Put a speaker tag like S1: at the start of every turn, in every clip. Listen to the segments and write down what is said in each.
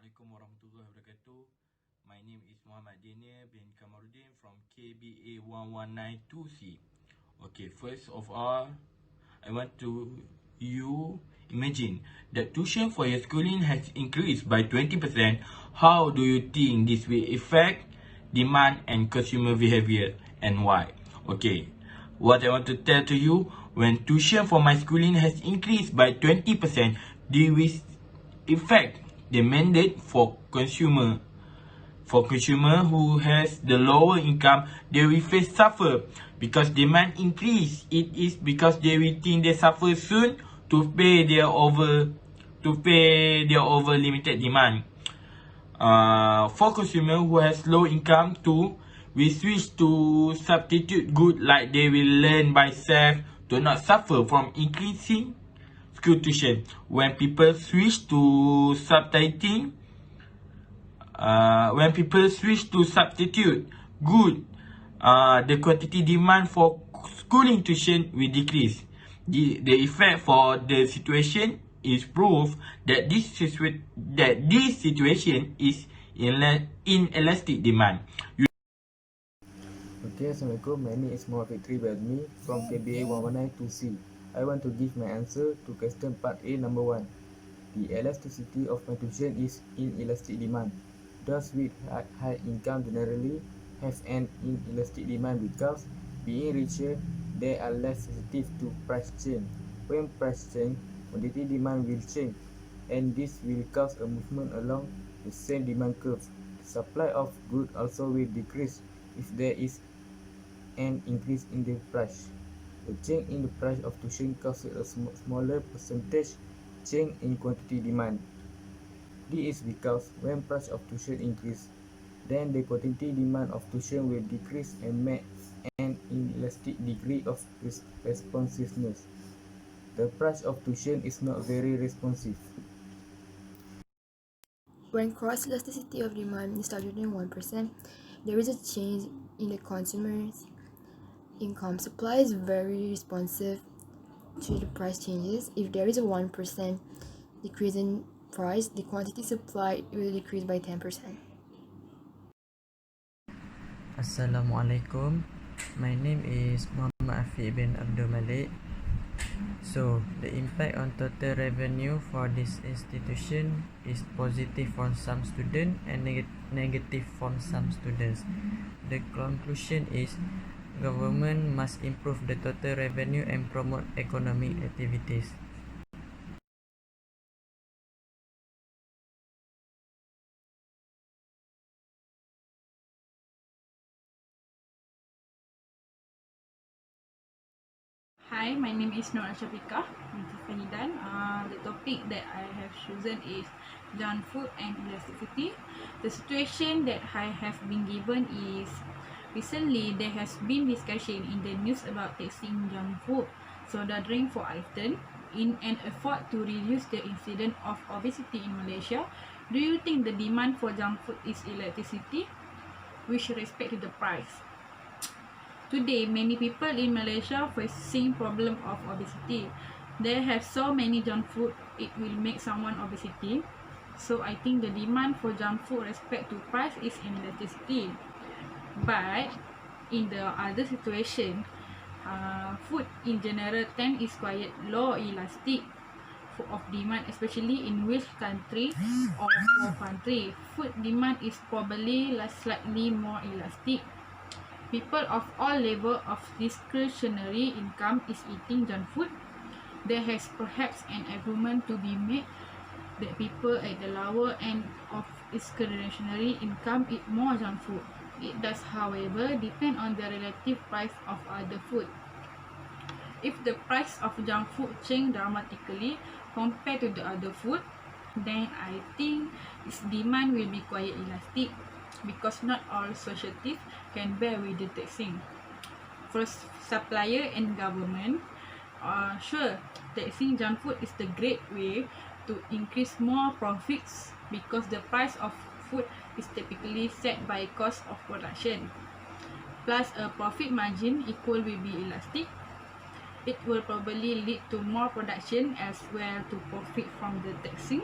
S1: Assalamualaikum warahmatullahi wabarakatuh. My name is Muhammad Daniel bin Kamaruddin from KBA 1192C. Okay, first of all, I want to you imagine that tuition for your schooling has increased by 20%. How do you think this will affect demand and consumer behavior and why? Okay, what I want to tell to you, when tuition for my schooling has increased by 20%, this will affect the mandate for consumer. For consumer who has the lower income, they will face suffer because demand increase. It is because they will think they suffer soon to pay their over limited demand. For consumer who has low income too, we switch to substitute good like they will learn by self to not suffer from increasing school tuition. When people switch to substitute good, the quantity demand for schooling tuition will decrease. The effect for the situation is proof that this situation is inelastic demand.
S2: Okay, Assalamualaikum. My name is Muhammad Fitri Badmi from KBA 1192C. I want to give my answer to question part A, number 1. The elasticity of my tuition is inelastic demand. Those with high income generally have an inelastic demand because, being richer, they are less sensitive to price change. When price change, quantity demand will change, and this will cause a movement along the same demand curve. The supply of goods also will decrease if there is an increase in the price. The change in the price of tuition causes a smaller percentage change in quantity demand. This is because when price of tuition increase, then the quantity demand of tuition will decrease and make an inelastic degree of responsiveness. The price of tuition is not very responsive.
S3: When cross-elasticity of demand is larger than 1%, there is a change in the consumer's income. Supply is very responsive to the price changes. If there is a 1% decrease in price, the quantity supplied will decrease by 10%.
S4: Assalamualaikum. My name is Muhammad Afiq bin Abdul Malik. So, the impact on total revenue for this institution is positive for some students and negative for some students. The conclusion is government must improve the total revenue and promote economic activities.
S5: Hi, my name is Nur Ashafika binti Fahidan. The topic that I have chosen is junk food and elasticity. The situation that I have been given is recently there has been discussion in the news about taxing junk food, soda drink for often, in an effort to reduce the incidence of obesity in Malaysia. Do you think the demand for junk food is elasticity with respect to the price? Today, many people in Malaysia facing problem of obesity. They have so many junk food, it will make someone obesity. So I think the demand for junk food respect to price is inelasticity. But in the other situation, food in general tend is quite low elastic of demand, especially in rich country or poor country. Food demand is probably slightly more elastic. People of all level of discretionary income is eating junk food. There has perhaps an argument to be made that people at the lower end of discretionary income eat more junk food. It does, however, depend on the relative price of other food. If the price of junk food change dramatically compared to the other food, then I think its demand will be quite elastic, because not all societies can bear with the taxing. For supplier and government, sure, taxing junk food is the great way to increase more profits, because the price of food is typically set by cost of production. Plus a profit margin equal will be elastic. It will probably lead to more production as well to profit from the taxing.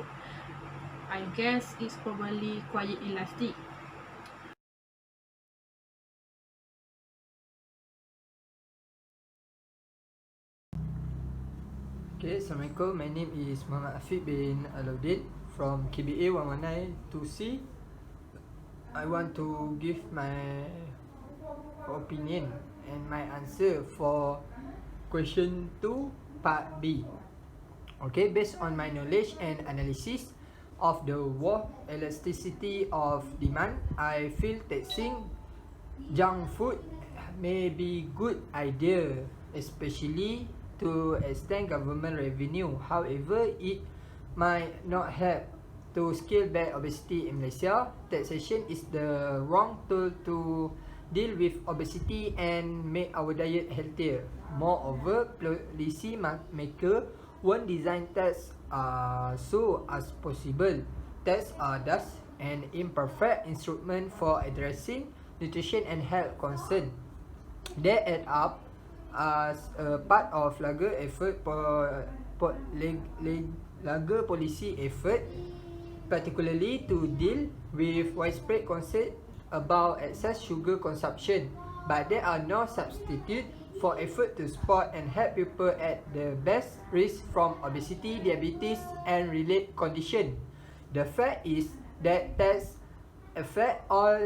S5: I guess it's probably quite elastic.
S6: Okay, Assalamualaikum. My name is Muhammad Afiq bin Alauddin from KBA 119-2C. I want to give my opinion and my answer for question 2 part B. Okay, based on my knowledge and analysis of the war elasticity of demand, I feel taxing junk food may be good idea, especially to extend government revenue. However, it might not help to scale back obesity in Malaysia. Taxation is the wrong tool to deal with obesity and make our diet healthier. Moreover, policy maker won't design tax so as possible. Tax are thus an imperfect instrument for addressing nutrition and health concern. They add up as a part of larger effort larger policy effort, particularly to deal with widespread concern about excess sugar consumption. But there are no substitute for effort to spot and help people at the best risk from obesity, diabetes, and related condition. The fact is that tax affect all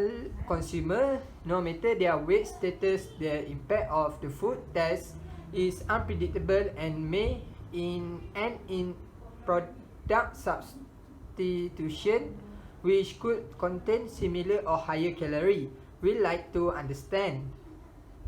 S6: consumers, no matter their weight status. The impact of the food tax is unpredictable and may end in product substitution which could contain similar or higher calorie. We like to understand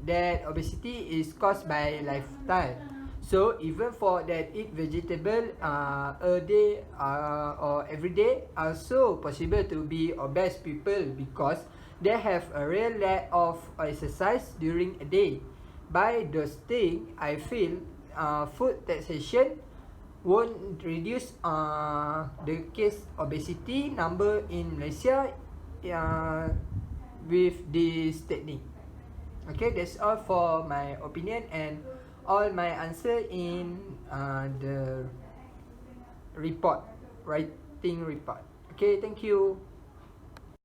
S6: that obesity is caused by lifestyle. So even for that eat vegetable a day or every day, also possible to be obese people because they have a real lack of exercise during a day. By those things, I feel food taxation won't reduce the case obesity number in Malaysia with this technique. Okay, that's all for my opinion and all my answer in the report, writing report. Okay, thank you.